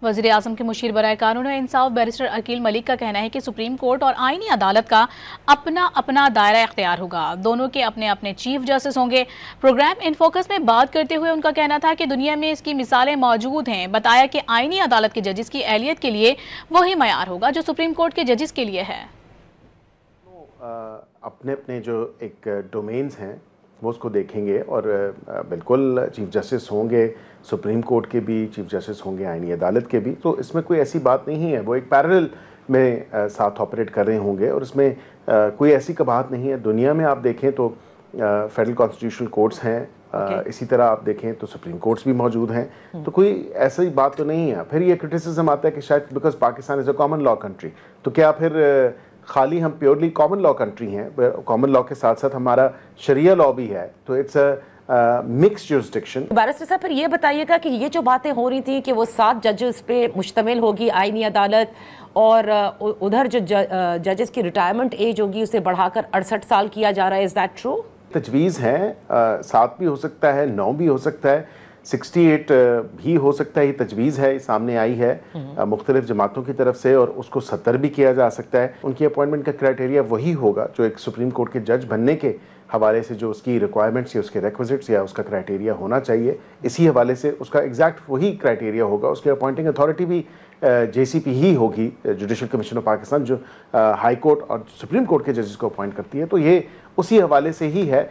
वज़ीर आज़म के मुशीर बराए कानून और इंसाफ बैरिस्टर अकील मलिक का कहना है कि सुप्रीम कोर्ट और आईनी अदालत का अपना अपना दायरा इख्तियार होगा। दोनों के अपने अपने चीफ जस्टिस होंगे। प्रोग्राम इन फोकस में बात करते हुए उनका कहना था कि दुनिया में इसकी मिसालें मौजूद हैं। बताया कि आईनी अदालत के जजेस की अहलियत के लिए वही मयार होगा जो सुप्रीम कोर्ट के जजेस के लिए है। अपने अपने जो एक डोमेन्स हैं वो उसको देखेंगे और बिल्कुल चीफ जस्टिस होंगे, सुप्रीम कोर्ट के भी चीफ जस्टिस होंगे, आईनी अदालत के भी। तो इसमें कोई ऐसी बात नहीं है, वो एक पैरेलल में साथ ऑपरेट कर रहे होंगे और इसमें कोई ऐसी कबाहत नहीं है। दुनिया में आप देखें तो फेडरल कॉन्स्टिट्यूशनल कोर्ट्स हैं, इसी तरह आप देखें तो सुप्रीम कोर्ट्स भी मौजूद हैं। तो कोई ऐसी बात तो नहीं है। फिर ये क्रिटिसिज्म आता है कि शायद because Pakistan is a common law country, तो क्या फिर खाली हम प्योरली कॉमन लॉ कंट्री हैं? कॉमन लॉ के साथ साथ हमारा शरिया लॉ भी है, तो it's a mixed jurisdiction. Barrister साहब, फिर ये बताइएगा कि ये जो बातें हो रही थी कि वो 7 जजेस पे मुश्तमिल होगी आईनी अदालत और उधर जो जजेस की रिटायरमेंट एज होगी उसे बढ़ाकर 68 साल किया जा रहा है, इज दैट ट्रू? तजवीज़ हैं, 7 भी हो सकता है, 9 भी हो सकता है, 68 भी हो सकता है। ये तजवीज़ है, सामने आई है मुख्तलिफ जमातों की तरफ से, और उसको 70 भी किया जा सकता है। उनकी अपॉइंटमेंट का क्राइटेरिया वही होगा जो एक सुप्रीम कोर्ट के जज बनने के हवाले से जो उसकी रिक्वायरमेंट्स या उसके रिक्विजिट्स या उसका क्राइटेरिया होना चाहिए, इसी हवाले से उसका एग्जैक्ट वही क्राइटेरिया होगा। उसकी अपॉइंटिंग अथॉरिटी भी JCP ही होगी, जुडिशल कमीशन ऑफ पाकिस्तान, जो हाई कोर्ट और सुप्रीम कोर्ट के जजेस को अपॉइंट करती है। तो ये उसी हवाले से ही है।